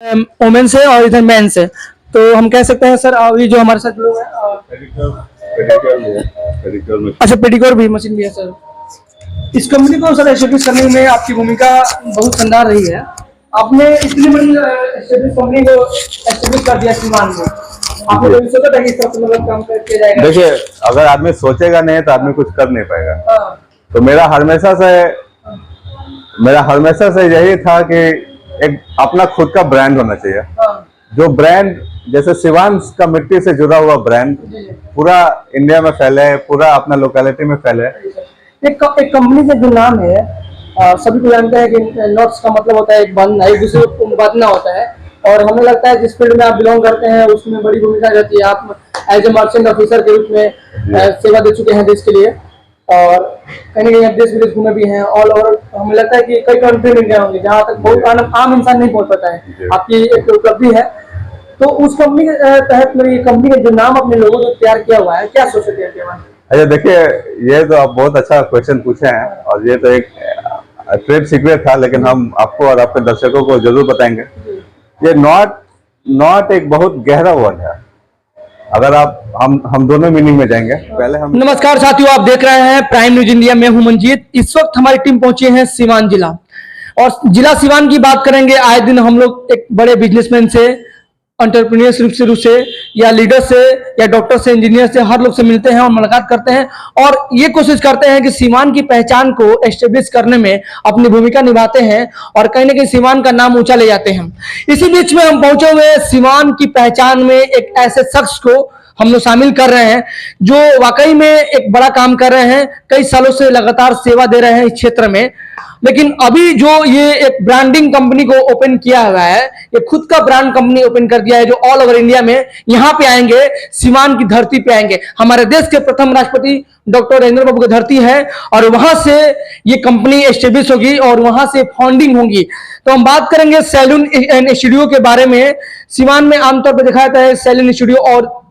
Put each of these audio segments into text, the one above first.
Women's है और इधर मेंस है, तो हम कह सकते हैं सर अभी जो हमारे साथ लोग हैं अच्छा पेडिक्योर भी मशीन भी है सर। इस कंपनी को सर एस्टेब्लिश करने में आपकी भूमिका बहुत शानदार रही है। आपने इतनी बड़ी एस्टेब्लिश कंपनी को एस्टेब्लिश कर दिया सीमान में, आपने कभी सोचा था कि इस तरह से मतलब काम किया जाएगा? देखिए, अगर आदमी सोचेगा नहीं तो आदमी कुछ कर नहीं पाएगा। तो मेरा हमेशा से यही था कि एक अपना खुद का ब्रांड होना चाहिए। जो ब्रांड जैसे सिवान का मिट्टी से जुड़ा हुआ ब्रांड पूरा इंडिया में फैले, पूरा अपना लोकेलिटी में फैले। एक कंपनी का जो नाम है सभी को जानते हैं कि नॉट्स का मतलब होता है एक बांधना, एक दूसरे को बांधना होता है। और हमें लगता है जिस फील्ड में आप बिलोंग करते हैं उसमें बड़ी भूमिका रहती है। आप एज ए मर्चेंट ऑफिसर के रूप में सेवा दे चुके हैं देश के लिए, और कहीं ना कहीं आप देश विदेश घूमे भी हैं ऑल ओवर। हमें लगता है कि कई कंट्री में गए होंगे जहाँ तक बहुत आम इंसान नहीं पहुंच पाता है। आपकी एक उपलब्धि है। तो उस कंपनी के तहत मेरी कंपनी का जो नाम अपने लोगों ने तैयार किया हुआ है, क्या सोचे तैयार किया हुआ है? अच्छा देखिए, ये तो आप बहुत अच्छा क्वेश्चन पूछे हैं और ये तो एक ट्रेड सीक्रेट था, लेकिन हम आपको और आपके दर्शकों को जरूर बताएंगे। ये नॉट एक बहुत गहरा वर्ड है। अगर आप हम दोनों मीनिंग में जाएंगे। पहले हम नमस्कार साथियों, आप देख रहे हैं प्राइम न्यूज इंडिया। मैं हूं मंजीत। इस वक्त हमारी टीम पहुंची है सीवान जिला, और जिला सीवान की बात करेंगे। आए दिन हम लोग एक बड़े बिजनेसमैन से, एंटरप्रेन्योरशिप से या लीडर से या डॉक्टर से, इंजीनियर से, हर लोग से मिलते हैं और मुलाकात करते हैं, और ये कोशिश करते हैं कि सीवान की पहचान को एस्टेब्लिश करने में अपनी भूमिका निभाते हैं और कहीं ना कहीं सीवान का नाम ऊंचा ले जाते हैं। इसी बीच में हम पहुंचे हुए सीवान की पहचान में एक ऐसे शख्स को हम लोग शामिल कर रहे हैं जो वाकई में एक बड़ा काम कर रहे हैं। कई सालों से लगातार सेवा दे रहे हैं इस क्षेत्र में। लेकिन अभी जो ये एक ब्रांडिंग कंपनी को ओपन किया हुआ है, ये खुद का ब्रांड कंपनी ओपन कर दिया है जो ऑल ओवर इंडिया में यहाँ पे आएंगे, सीवान की धरती पे आएंगे। हमारे देश के प्रथम राष्ट्रपति डॉक्टर राजेंद्र बाबू की धरती है, और वहां से ये कंपनी एस्टेब्लिश होगी और वहां से फाउंडिंग होगी। तो हम बात करेंगे सैलून एंड स्टूडियो के बारे में। सीवान में आमतौर पर देखा जाता है सैलून स्टूडियो और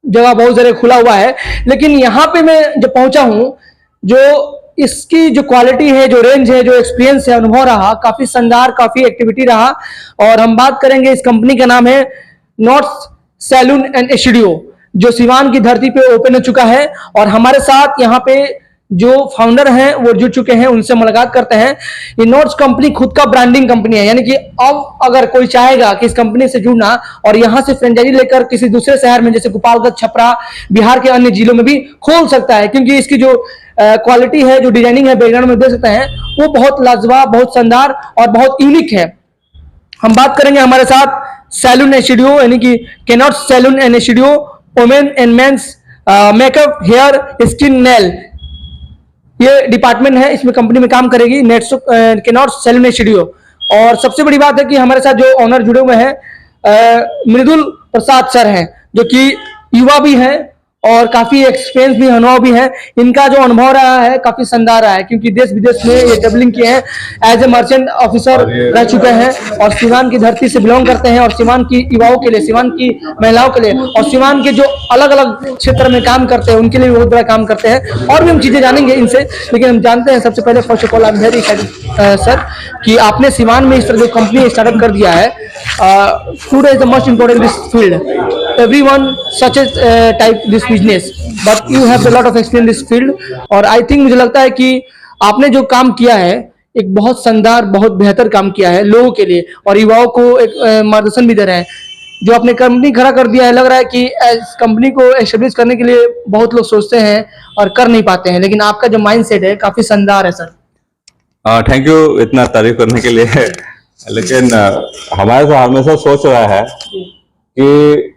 जगह बहुत सारे खुला हुआ है, लेकिन यहाँ पे मैं जब पहुंचा हूं, जो इसकी जो क्वालिटी है, जो रेंज है, जो एक्सपीरियंस है, अनुभव रहा काफी शानदार, काफी एक्टिविटी रहा। और हम बात करेंगे, इस कंपनी का नाम है नॉट्स सैलून एंड स्टूडियो, जो सीवान की धरती पे ओपन हो चुका है। और हमारे साथ यहाँ पे जो फाउंडर हैं वो जुड़ चुके हैं, उनसे मुलाकात करते हैं। ये नॉट्स कंपनी खुद का ब्रांडिंग कंपनी है, यानी कि अब अगर कोई चाहेगा कि इस कंपनी से जुड़ना और यहाँ से फ्रेंचाइजी लेकर किसी दूसरे शहर में जैसे गोपालगंज, छपरा, बिहार के अन्य जिलों में भी खोल सकता है, क्योंकि इसकी जो क्वालिटी है, जो डिजाइनिंग है, बैकग्राउंड में देख सकते हैं, वो बहुत लाजवाब, बहुत शानदार और बहुत यूनिक है। हम बात करेंगे हमारे साथ सैलून एंड स्टूडियो, यानी कि Connaught's salon and studio, women and men's makeup, hair, skin, nail, ये डिपार्टमेंट है, इसमें कंपनी में काम करेगी केनॉट्स सैलून एंड स्टूडियो। और सबसे बड़ी बात है कि हमारे साथ जो ऑनर जुड़े हुए हैं मृदुल प्रसाद सर हैं, जो कि युवा भी हैं और काफी एक्सपीरियंस भी, अनुभव भी है। इनका जो अनुभव रहा है काफी शानदार रहा है, क्योंकि देश विदेश में ये ट्रेवलिंग किए हैं, एज ए मर्चेंट ऑफिसर रह चुके हैं और सीवान की धरती से बिलोंग करते हैं, और सीवान की युवाओं के लिए, सीवान की महिलाओं के लिए और सीवान के जो अलग अलग क्षेत्र में काम करते हैं उनके लिए बहुत बड़ा काम करते हैं। और भी हम चीजें जानेंगे इनसे, लेकिन हम जानते हैं सबसे पहले, first of all I am very excited sir कि आपने सीवान में इस तरह जो कंपनी स्टार्टअप कर दिया है। Food is the most important this field, everyone such as type this business, but you have a lot of experience in this field। और I think मुझे लगता है कि आपने जो काम किया है एक बहुत शानदार, बहुत बेहतर काम किया है लोगों के लिए, और युवाओं को एक मार्गदर्शन भी दे रहे हैं। जो आपने कंपनी खड़ा कर दिया है, लग रहा है कि इस कंपनी को एस्टेब्लिश करने के लिए बहुत लोग सोचते हैं और कर नहीं पाते हैं, लेकिन आपका जो माइंड सेट है काफी शानदार है सर। थैंक यू इतना तारीफ करने के लिए। लेकिन हमारे साथ हमेशा सोच रहा है कि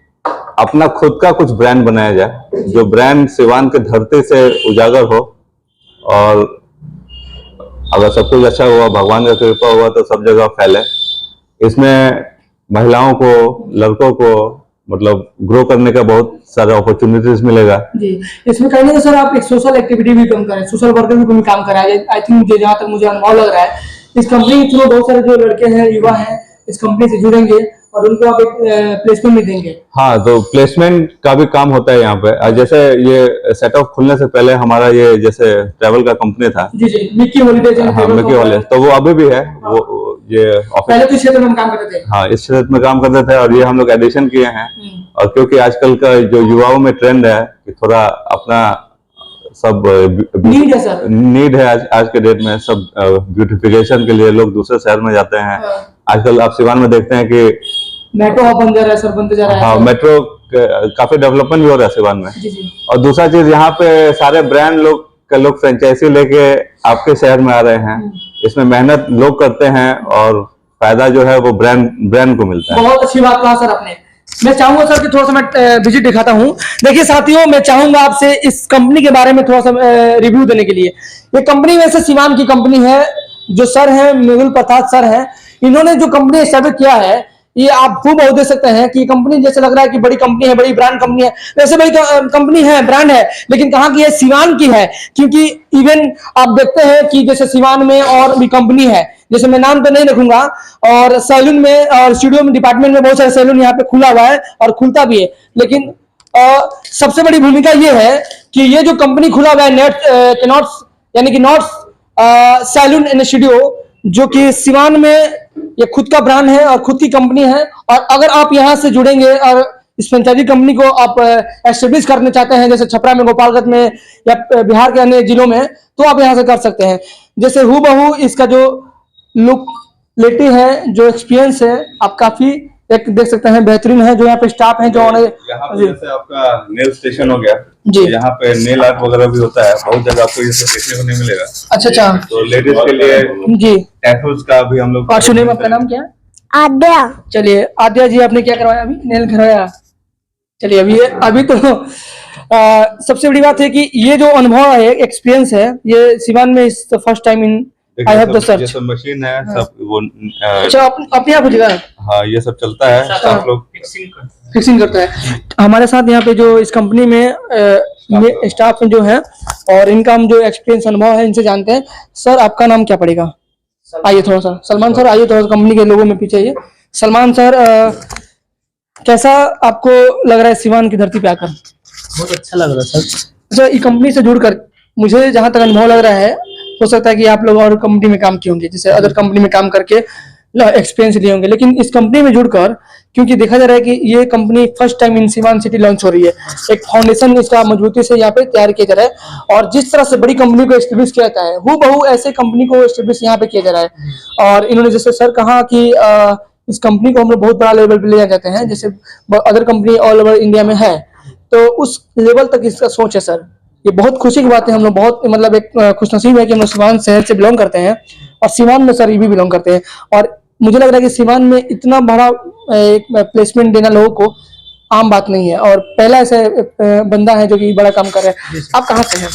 अपना खुद का कुछ ब्रांड बनाया जाए, जो ब्रांड सीवान के धरती से उजागर हो, और अगर सब कुछ अच्छा हुआ, भगवान का कृपा हुआ, तो सब जगह फैले। इसमें महिलाओं को, लड़कों को मतलब ग्रो करने का बहुत सारा अपॉर्चुनिटीज मिलेगा जी। इसमें कहीं ना सर आप एक सोशल एक्टिविटी भी कम करें, सोशल वर्कर भी कम काम करा है। आई थिंक जहाँ तक मुझे अनुभव लग रहा है, इस कंपनी के थ्रू बहुत सारे जो लड़के हैं, युवा हैं, इस कंपनी से जुड़ेंगे और उनको आप एक प्लेसमेंट भी देंगे। हाँ, तो प्लेसमेंट का भी काम होता है यहाँ पे। जैसे ये सेटअप खुलने से पहले हमारा ये जैसे ट्रैवल का कंपनी था जी जी, मिक्की हॉलीडेज, हाँ, मिक्की हॉलीडेज, तो वो अभी भी है। वो ये ऑफिस पहले तो इस क्षेत्र में हम काम करते थे। हाँ, इस क्षेत्र में काम करते थे और ये हम लोग एडिशन किए हैं। और क्योंकि आजकल का जो युवाओं में ट्रेंड है कि थोड़ा अपना सब नीड है सर। नीड है आज के डेट में, सब ब्यूटिफिकेशन के लिए लोग दूसरे शहर में जाते हैं। आजकल आप सिवान में देखते हैं कि मेट्रो हब बन जा रहा है सर, बनते जा रहा है। हाँ, मेट्रो काफी डेवलपमेंट भी हो रहा है सिवान में। जी जी। और दूसरा चीज, यहाँ पे सारे ब्रांड लोग फ्रेंचाइजी लेके आपके शहर में आ रहे हैं। इसमें मेहनत लोग करते हैं और फायदा जो है वो ब्रांड को मिलता है। बहुत अच्छी बात कहा सर आपने। मैं चाहूंगा सर कि थोड़ा सा मैं विजिट दिखाता हूँ। देखिए साथियों, मैं चाहूंगा आपसे इस कंपनी के बारे में थोड़ा सा रिव्यू देने के लिए। ये कंपनी वैसे सिवान की कंपनी है। जो सर है मेहुल प्रसाद सर है, इन्होंने जो कंपनी स्टार्ट किया है, ये आप खूब देख सकते हैं कि कंपनी जैसे लग रहा है कि बड़ी कंपनी है, बड़ी ब्रांड कंपनी है। वैसे बड़ी कंपनी है, ब्रांड है, लेकिन कहाँ की है? सिवान की है। क्योंकि इवन आप देखते हैं कि जैसे सिवान में और भी कंपनी है, जैसे मैं नाम तो नहीं रखूंगा, और सैलून में और स्टूडियो में डिपार्टमेंट में बहुत सारे सैलून यहाँ पे खुला हुआ है और खुलता भी है। लेकिन सबसे बड़ी भूमिका ये है कि ये जो कंपनी खुला हुआ है नॉट्स यानी कि नॉट्स सैलून एंड स्टूडियो, जो कि सिवान में ये खुद का ब्रांड है और खुद की कंपनी है। और अगर आप यहाँ से जुड़ेंगे और इस फ्रेंचाइजी कंपनी को आप एस्टेब्लिश करना चाहते हैं, जैसे छपरा में, गोपालगंज में या बिहार के अन्य जिलों में, तो आप यहाँ से कर सकते हैं। जैसे हूबहू इसका जो लुक लेटी है, जो एक्सपीरियंस है, आप काफी एक देख सकते हैं बेहतरीन है। जो यहाँ पे स्टाफ है, जो यहाँ पे जैसे आपका नेल स्टेशन हो गया जी, यहाँ पे नेल आर्ट वगैरह भी होता है। बहुत जगह आपको ये सब देखने को नहीं मिलेगा। अच्छा अच्छा। तो लेडीज के लिए जी, टैटूज का भी हम लोग। और सुनिए, आपका नाम क्या है? आद्या। चलिए आद्या जी, आपने क्या करवाया अभी? नेल करवाया। चलिए अभी तो सबसे बड़ी बात है कि ये जो अनुभव है, एक्सपीरियंस है, ये सिवान में इस first time in I have the search. ये सब मशीन है, सब वो अच्छा अपने आप हो जाएगा। हाँ, ये सब चलता है, सब लोग फिक्सिंग करता है। हमारे साथ यहाँ पे जो इस कंपनी में स्टाफ जो है और इनका हम जो एक्सपीरियंस अनुभव है, इनसे जानते हैं। सर आपका नाम क्या पड़ेगा? आइए थोड़ा सा, सलमान सर आइए थोड़ा सा कंपनी के लोगों में पीछे आइए। सलमान सर, कैसा आपको लग रहा है सिवान की धरती पे आकर? बहुत अच्छा लग रहा है सर। अच्छा, ये कंपनी से जुड़कर मुझे जहां तक अनुभव लग रहा है, हो सकता है कि आप लोग और कंपनी में काम किए होंगे, जैसे अदर कंपनी में काम करके एक्सपीरियंस लिए होंगे, लेकिन इस कंपनी में जुड़कर, क्योंकि देखा जा रहा है कि ये company first time in Siwan city launch हो रही है, एक फाउंडेशन इसका मजबूती से यहाँ पे तैयार किया जा रहा है। और जिस तरह से बड़ी कंपनी को एस्टेब्लिश किया जाता है, हूबहू ऐसे कंपनी को एस्टेब्लिश यहाँ पे किया जा रहा है। और इन्होंने जैसे सर कहा कि इस कंपनी को हम लोग बहुत बड़ा लेवल पे ले जाते हैं, जैसे other company all over India में है, तो उस लेवल तक इसका सोच है सर। ये बहुत खुशी की बात है। हम लोग बहुत मतलब एक खुशनसीब है कि हम लोग सिवान शहर से बिलोंग करते हैं और सिवान में सर ये भी बिलोंग करते हैं। और मुझे लग रहा है कि सिवान में इतना बड़ा एक प्लेसमेंट देना लोगों को आम बात नहीं है, और पहला ऐसा बंदा है जो कि बड़ा काम कर रहा है। आप कहाँ से हैं?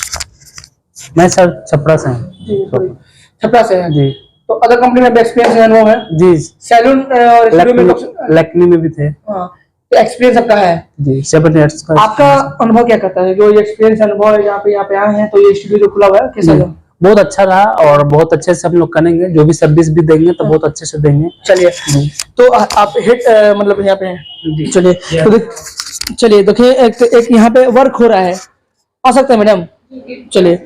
मैं सर छपरा से हूँ। छपरा से हैं जी। तो अदर कंपनी में एक्सपीरियंस है, अनुभव है? जी। सैलून और स्टूडियो में लखनऊ में भी थे। हाँ, एक्सपीरियंस आपका है जी, 7 years का। आपका अनुभव क्या कहता है? जो ये एक्सपीरियंस अनुभव है, यहाँ पे आए हैं, तो ये स्टूडियो जो खुला हुआ है, कैसा लगा? बहुत अच्छा रहा और बहुत अच्छे से हम लोग करेंगे। जो भी सर्विस भी देंगे तो बहुत अच्छे से देंगे। चलिए, तो आप हिट मतलब यहाँ पे हैं। चलिए तो चलिए देखिए, एक यहाँ पे वर्क हो रहा है, आ सकते हैं मैडम? चलिए,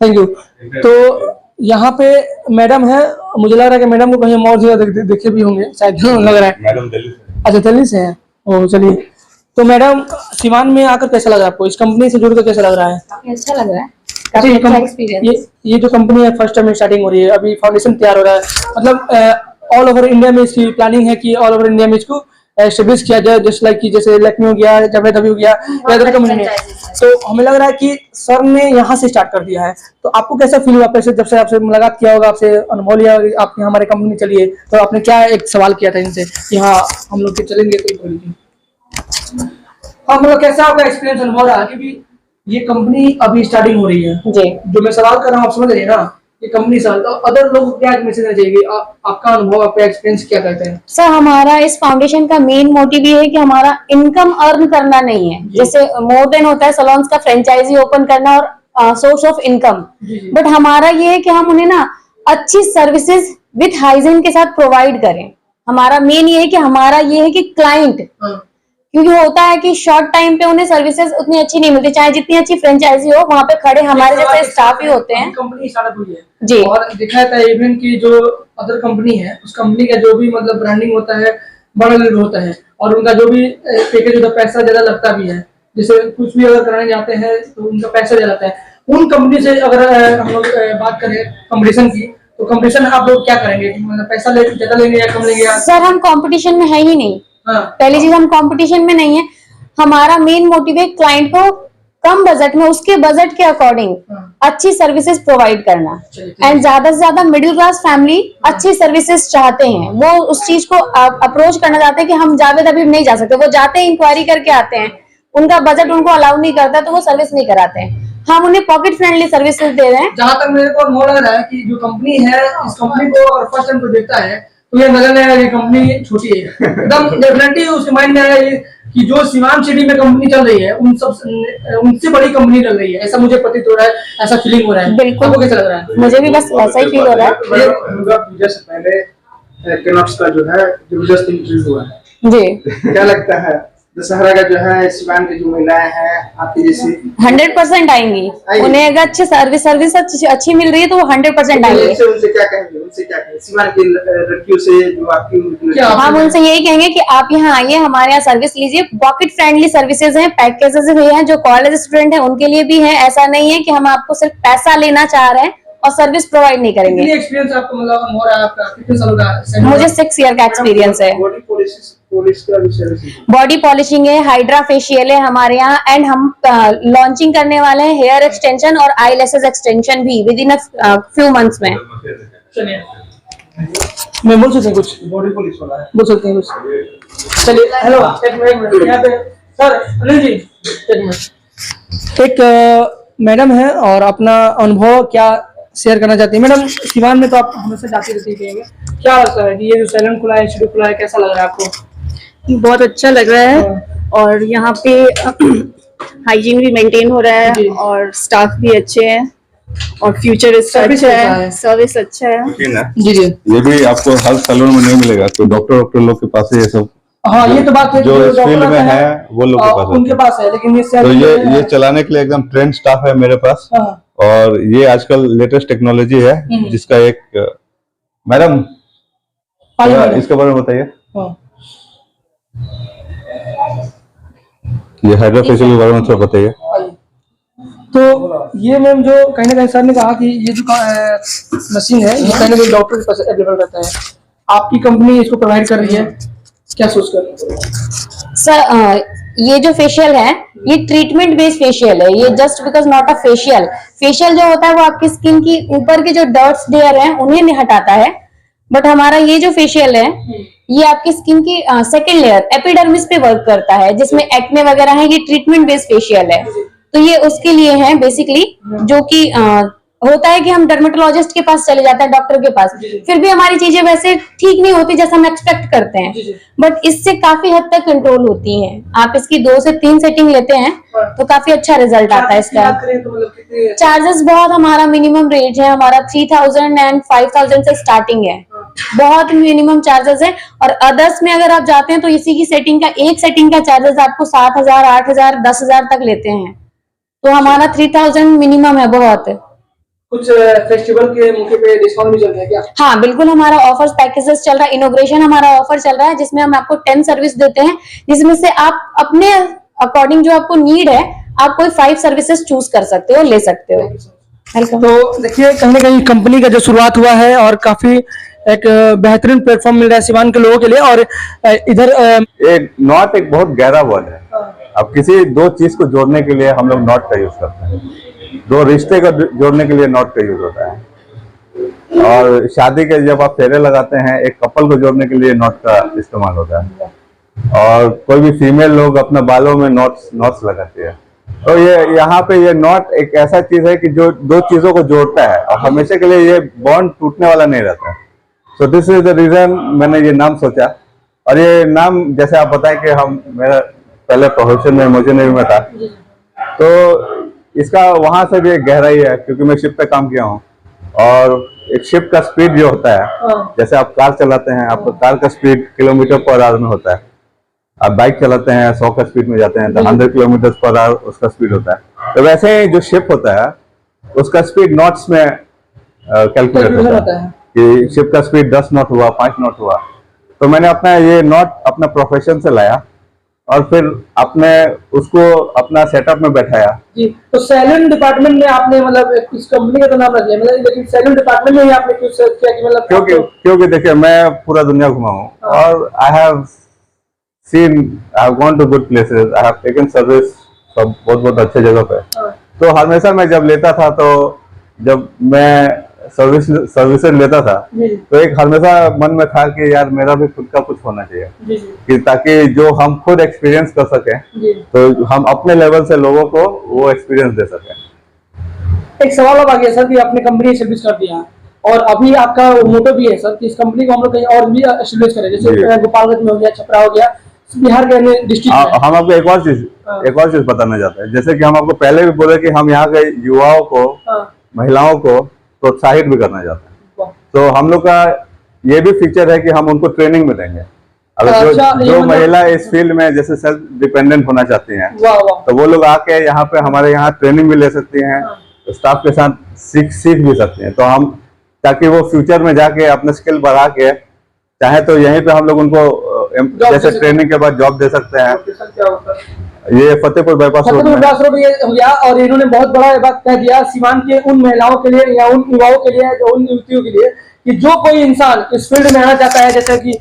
थैंक यू। तो यहाँ पे मैडम है, मुझे लग रहा है कि मैडम को कहीं और जगह देखे भी होंगे शायद, लग रहा है। मैडम दिल्ली से। अच्छा, दिल्ली से हैं। ओ चलिए, तो मैडम सिवान में आकर कैसा लगा आपको? इस कंपनी से जुड़कर कैसा लग रहा है? काफी अच्छा लग रहा है, अच्छा, काफी अच्छा एक्सपीरियंस। ये जो कंपनी है फर्स्ट टाइम स्टार्टिंग हो रही है, अभी फाउंडेशन तैयार हो रहा है, मतलब ऑल ओवर इंडिया में इसकी प्लानिंग है कि ऑल ओवर इंडिया में इसको एस्टेब्लिश किया जाए, जस्ट लाइक कि जैसे लखनऊ हो गया, जावेद हो गया, अदर कंपनी में। तो हमें लग रहा है कि सर ने यहाँ से स्टार्ट कर दिया है। तो आपको कैसा फील हुआ पैसे जब से आपसे मुलाकात किया होगा, आपसे अनुभव लिया, आप हमारे कंपनी में चलिए, तो आपने क्या एक सवाल किया था इनसे कि हाँ हम लोग चलेंगे? तो हाँ, मतलब कैसा आपका एक्सपीरियंस अनुभव रहा? क्योंकि ये कंपनी अभी स्टार्टिंग हो रही है जी। जो मैं सवाल कर रहा हूँ, आप समझ रहे हैं ना? ये कंपनी सर, तो अदर लोग को क्या मैसेज देना चाहिए? आपका अनुभव, आपका एक्सपीरियंस क्या कहते हैं? सर, हमारा इस फाउंडेशन का मेन मोटिव ये है कि हमारा इनकम अर्न करना नहीं है। जैसे मोर देन होता है सलोन्स का फ्रेंचाइजी ओपन करना और सोर्स ऑफ इनकम, बट हमारा ये है कि हम उन्हें ना अच्छी सर्विसेज विथ हाइजीन के साथ प्रोवाइड करें। हमारा मेन ये है कि हमारा ये है कि क्लाइंट क्योंकि होता है कि शॉर्ट टाइम पे उन्हें सर्विसेज उतनी अच्छी नहीं मिलती, चाहे जितनी अच्छी फ्रेंचाइजी हो, वहाँ पे खड़े हमारे जैसे स्टाफ ही होते हैं। कंपनी स्टार्टअप हुई है जी। और देखा जाता है इवन की जो अदर कंपनी है उस कंपनी का जो भी मतलब ब्रांडिंग होता है बड़ा लेवल होता है और उनका जो भी पैकेज होता है पैसा ज्यादा लगता भी है। जैसे कुछ भी अगर कराने जाते हैं तो उनका पैसा ज्यादा लगता है। उन कंपनी से अगर हम लोग बात करें कंपटीशन की तो कंपटीशन आप लोग क्या करेंगे, मतलब पैसा ज्यादा लेंगे या कम लेंगे या? सर हम कंपटीशन में है ही नहीं। हाँ। पहली चीज हम कंपटीशन में नहीं है। हमारा मेन मोटिव है क्लाइंट को कम बजट में उसके बजट के अकॉर्डिंग अच्छी सर्विसेज प्रोवाइड करना। एंड ज्यादा से ज्यादा मिडिल क्लास फैमिली अच्छी सर्विसेज चाहते हैं, वो उस चीज को अप्रोच करना चाहते हैं कि हम जावेद अभी नहीं जा सकते, वो जाते हैं इंक्वायरी करके आते हैं, उनका बजट उनको अलाउ नहीं करता तो वो सर्विस नहीं कराते हैं। हम उन्हें पॉकेट फ्रेंडली सर्विसेज दे रहे हैं। जहां तक मेरे को अनुभव लग रहा है कि जो कंपनी है इस कंपनी को अगर फर्स्ट टाइम को देखता है तो ये नजर नहीं आएगा ये कंपनी छोटी है, एकदम डेफिनेटली उसके माइंड में आएगा ये कि जो सीवान सिटी में कंपनी चल रही है उनसे बड़ी कंपनी चल रही है, ऐसा मुझे प्रतीत हो रहा है, ऐसा फीलिंग हो रहा है। बिल्कुल। आपको कैसा लग रहा है? मुझे भी बस ऐसा ही फील हो रहा है। दुर्गा पूजा से पहले केनॉट्स का जो है जबरदस्त इंटरव्यू हुआ है, जी। क्या लगता है दशहरा का जो है सिवान की जो महिलाएं हैं आपकी जैसी 100% आएंगी, उन्हें अगर अच्छी सर्विस अच्छी मिल रही है तो वो 100% आएंगे। उनसे क्या कहेंगे सिवान की लड़कियों से जो आपकी हम उनसे यही कहेंगे कि आप यहाँ आइए, हमारे यहाँ सर्विस लीजिए। पॉकेट फ्रेंडली सर्विसेज हैं, पैकेजेस भी हैं, जो कॉलेज स्टूडेंट हैं उनके लिए भी है। ऐसा नहीं है कि हम आपको सिर्फ पैसा लेना चाह रहे हैं और सर्विस प्रोवाइड नहीं करेंगे। कितनी एक्सपीरियंस आपको मतलब हो रहा है, आपका कितने साल का? मुझे 6 ईयर का एक्सपीरियंस है। पुलिस का भी सर्विस बॉडी पॉलिशिंग है, हाइड्रा फेशियल है हमारे यहाँ, एंड हम लॉन्चिंग करने वाले हैं हेयर एक्सटेंशन और आई लैशेज एक्सटेंशन भी विद इन फ्यू मंथ्स में। चलिए मैं बोल सकते हैं कुछ, बॉडी पुलिस वाला है। बोल सकते हैं कुछ? चलिए हेलो एक मिनट यहाँ पे सर अनिल जी एक मिनट। एक मैडम है और अपना अनुभव क्या शेयर करना चाहती है। मैडम सिवान में तो आप हमेशा जाती रहती है, क्या लगता है कि ये जो सैलून खुला है, इंस्टीट्यूट खुला है, कैसा लग रहा है आपको? बहुत अच्छा लग रहा है और यहाँ पे हाइजीन भी मेंटेन हो रहा जी। है और स्टाफ भी अच्छे हैं और फ्यूचर इसका सर्विस अच्छा अच्छा है, है। सर्विस अच्छा है। ठीक है ना? जी जी ये भी आपको हर सैलून में नहीं मिलेगा, तो डॉक्टर लोग के पास है ये सब, हाँ ये तो बात है, जो इस डॉक्टर फील्ड में आता है वो लोग के पास उनके होता पास है, लेकिन ये है। तो सैलून ये चलाने के लिए एकदम ट्रेंड स्टाफ है मेरे पास। हाँ। और ये आजकल लेटेस्ट टेक्नोलॉजी है जिसका एक मैडम हाँ जी, थोड़ा मैडम। इसके बारे में बताइए। हाँ। ये हाइड्रा फेशियल के बारे में थोड़ा बताइए। तो ये मैम जो कहीं ना कहीं सर ने कहा कि ये जो मशीन है ये कहीं ना कहीं डॉक्टर के पास अवेलेबल रहता है, आपकी कंपनी इसको प्रोवाइड कर रही है, क्या सोच कर? सर ये जो फेशियल है ये ट्रीटमेंट बेस्ड फेशियल है, ये just because not a facial. Facial जो होता है वो आपकी स्किन की ऊपर के जो डर्ट्स लेयर हैं उन्हें नहीं हटाता है, बट हमारा ये जो फेशियल है ये आपकी स्किन की सेकंड लेयर एपिडर्मिस पे वर्क करता है, जिसमें एक्ने वगैरह है। ये ट्रीटमेंट बेस्ड फेशियल है, तो ये उसके लिए है बेसिकली, जो कि होता है कि हम डर्मेटोलॉजिस्ट के पास चले जाते हैं, डॉक्टर के पास, फिर भी हमारी चीजें वैसे ठीक नहीं होती जैसा हम एक्सपेक्ट करते हैं, बट इससे काफी हद तक कंट्रोल होती हैं। आप इसकी 2 से 3 सेटिंग लेते हैं तो काफी अच्छा रिजल्ट आता है इसका। चार्जेस बहुत, हमारा मिनिमम रेट है, हमारा 3000 एंड 5000 से स्टार्टिंग है, बहुत मिनिमम चार्जेस है। और अदर्स में अगर आप जाते हैं तो इसी की सेटिंग का, एक सेटिंग का चार्जेस आपको 7000, 8000, 10000 तक लेते हैं, तो हमारा 3000 मिनिमम है बहुत। कुछ फेस्टिवल के मौके पे डिस्काउंट भी चल रहा है क्या? हाँ बिल्कुल, हमारा ऑफर्स पैकेजेस चल रहा है, इनोग्रेशन हमारा ऑफर चल रहा है जिसमें हम आपको 10 सर्विस देते हैं, जिसमें से आप अपने अकॉर्डिंग जो आपको नीड है आप कोई 5 सर्विसेज चूज कर सकते हो, ले सकते हो। वेलकम। तो देखिए कहीं ना कहीं कंपनी का जो शुरुआत हुआ है और काफी एक बेहतरीन प्लेटफॉर्म मिल रहा है सिवान के लोगों के लिए। और इधर एक नॉट एक बहुत गहरा वर्ड है, अब किसी 2 चीज को जोड़ने के लिए हम लोग नॉट का यूज करते हैं, 2 रिश्ते को जोड़ने के लिए नॉट का यूज होता है। और शादी के जब आप फेरे लगाते हैं एक कपल को जोड़ने के लिए नॉट का इस्तेमाल होता है। और कोई भी फीमेल लोग अपने बालों में नॉट्स लगाती है, तो ये यहाँ पे ये नॉट एक ऐसा चीज है कि जो 2 चीजों को जोड़ता है और हमेशा के लिए ये बॉन्ड टूटने वाला नहीं रहता। So this is the reason मैंने ये नाम सोचा। और ये नाम जैसे आप बताएं कि हम मेरा पहले प्रोफेशन में इंजीनियरिंग में था, तो इसका वहां से भी एक गहराई है, क्योंकि मैं शिप पे काम किया हूँ। और एक शिप का स्पीड जो होता है, जैसे आप कार चलाते हैं, आपका कार का स्पीड किलोमीटर पर आवर में होता है, आप बाइक चलाते हैं 100 का स्पीड में जाते हैं तो 100 किलोमीटर पर आवर उसका स्पीड होता है। तो वैसे ही जो शिप होता है उसका स्पीड नॉट्स में कैलकुलेट होता है कि शिप का स्पीड 10 नॉट हुआ, 5 नॉट हुआ। तो मैंने अपना ये नॉट अपना प्रोफेशन से लाया और फिर आपने उसको अपना सेटअप में बैठाया। जी, तो सैलून डिपार्टमेंट में आपने मतलब इस कंपनी का तो नाम रख लिया, मतलब लेकिन सैलून डिपार्टमेंट में ही आपने क्यों सर्च किया कि मतलब क्योंकि देखिए मैं पूरा दुनिया घुमा हूँ और I have gone to good places, I have taken service सब बहुत अच्छे जगह पे। तो हमेशा मैं जब लेता था तो जब मैं सर्विसेज लेता था तो एक हमेशा मन में था कि यार मेरा भी खुद का कुछ होना चाहिए कि ताकि जो हम खुद एक्सपीरियंस कर सकें तो हम अपने लेवल से लोगों को वो एक्सपीरियंस दे सकें। एक सवाल अब आ गया सर कि आपने कंपनी सर्विस कर दिया और अभी आपका मोटो भी है सर कि इस कंपनी को हम लोग कहीं और भी एस्टेब्लिश करें, जैसे गोपालगंज में हो गया, छपरा हो गया, बिहार के अन्य डिस्ट्रिक्ट में। हम आपको एक और चीज बताना चाहते हैं, जैसे कि हम आपको पहले भी बोले कि हम यहाँ के युवाओं को महिलाओं को प्रोत्साहित भी करना चाहते हैं। तो हम लोग का ये भी फीचर है कि हम उनको ट्रेनिंग में देंगे। अगर जो महिला इस फील्ड में जैसे सेल्फ डिपेंडेंट होना चाहती हैं तो वो लोग आके यहाँ पे हमारे यहाँ ट्रेनिंग भी ले सकती हैं, स्टाफ के साथ सीख भी सकती हैं। तो हम ताकि वो फ्यूचर में जाके अपने स्किल बढ़ा के चाहे तो यहीं पे हम लोग उनको जैसे ट्रेनिंग के बाद जॉब दे सकते हैं। ये फतेहपुर बाईपास रोड हो गया और इन्होंने बहुत बड़ा ये बात कह दिया सीवान के उन महिलाओं के लिए या उन युवाओं के लिए, जो उन युवतियों के लिए कि जो कोई इंसान इस फील्ड में आना चाहता है, जैसे कि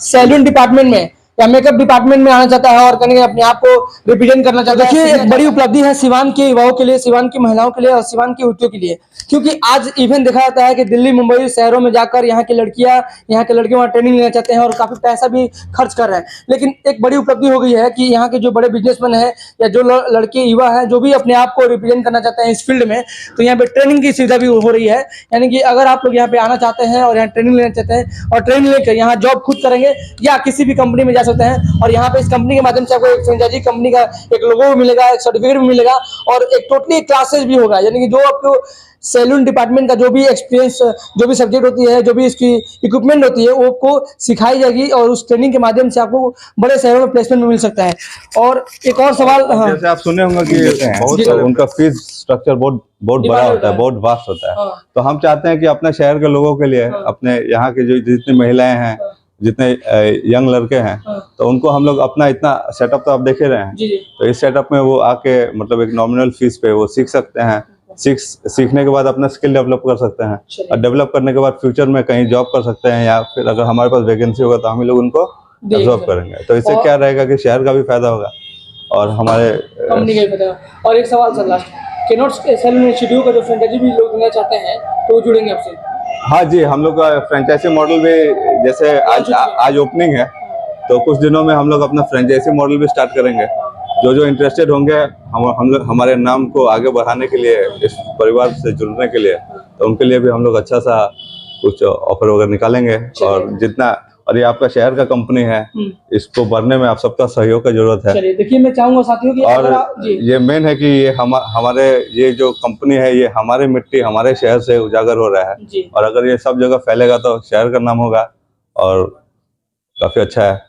सैलून डिपार्टमेंट में या मेकअप डिपार्टमेंट में आना चाहता है और कहीं अपने आप को रिप्रेजेंट करना चाहता है। देखिए एक बड़ी उपलब्धि है सीवान के युवाओं के लिए, सीवान की महिलाओं के लिए और सीवान की युवतियों के लिए, क्योंकि आज इवेंट देखा जाता है कि दिल्ली मुंबई शहरों में जाकर यहाँ की लड़कियां यहाँ के लड़के वहाँ ट्रेनिंग लेना चाहते हैं और काफी पैसा भी खर्च कर रहे हैं। लेकिन एक बड़ी उपलब्धि हो गई है कि यहाँ के जो बड़े बिजनेसमैन हैं या जो लड़के युवा हैं जो भी अपने आप को रिप्रेजेंट करना चाहते हैं इस फील्ड में, तो यहाँ पे ट्रेनिंग की सुविधा भी हो रही है। यानी कि अगर आप लोग यहाँ पे आना चाहते हैं और यहाँ ट्रेनिंग लेना चाहते हैं और ट्रेनिंग लेकर यहाँ जॉब खुद करेंगे या किसी भी कंपनी में जा सकते हैं और यहाँ पे इस कंपनी के माध्यम से आपको एक फ्रेंचाइजी कंपनी का एक लोगो भी मिलेगा, एक सर्टिफिकेट भी मिलेगा और एक टोटली क्लासेस भी होगा। यानी कि जो आपको सैलून डिपार्टमेंट का जो भी एक्सपीरियंस, जो भी सब्जेक्ट होती है, जो भी इसकी इक्विपमेंट होती है वो आपको सिखाई जाएगी और उस ट्रेनिंग के माध्यम से आपको बड़े शहरों में प्लेसमेंट मिल सकता है। और एक और सवाल, जैसे आप सुने होंगे कि बहुत उनका फीस स्ट्रक्चर बहुत बड़ा होता है, बहुत वास्ट होता है। तो हम चाहते हैं कि अपने शहर के लोगों के लिए, अपने यहाँ के जो जितनी महिलाएं हैं, जितने यंग लड़के हैं, तो उनको हम लोग अपना इतना सेटअप तो आप देख ही रहे हैं। तो इस सेटअप में वो आके मतलब एक नॉमिनल फीस पे वो सीख सकते हैं। सीखने के बाद अपना स्किल डेवलप कर सकते हैं और डेवलप करने के बाद फ्यूचर में कहीं जॉब कर सकते हैं या फिर अगर हमारे पास वैकेंसी होगा तो हम लोग उनको एब्जॉर्ब करेंगे। तो इससे क्या रहेगा कि शहर का भी फायदा होगा और हमारे कंपनी का भी फायदा। और एक सवाल सर लास्ट, केनोट सैलून इंस्टीट्यूट का जो फ्रेंचाइजी भी लोग लेना चाहते हैं तो वो जुड़ेंगे आपसे? हाँ जी, हम लोग का फ्रेंचाइजी मॉडल भी जैसे आज ओपनिंग है तो कुछ दिनों में हम लोग अपना फ्रेंचाइजी मॉडल भी स्टार्ट करेंगे। जो इंटरेस्टेड होंगे हम लोग हमारे नाम को आगे बढ़ाने के लिए, इस परिवार से जुड़ने के लिए, तो उनके लिए भी हम लोग अच्छा सा कुछ ऑफर वगैरह निकालेंगे। और जितना, और ये आपका शहर का कंपनी है, इसको बढ़ने में आप सबका सहयोग की जरूरत है। चलिए देखिए, मैं चाहूंगा साथियों कि और ये मेन है कि ये हमारे ये जो कंपनी है ये हमारे मिट्टी हमारे शहर से उजागर हो रहा है और अगर ये सब जगह फैलेगा तो शहर का नाम होगा और काफी अच्छा है।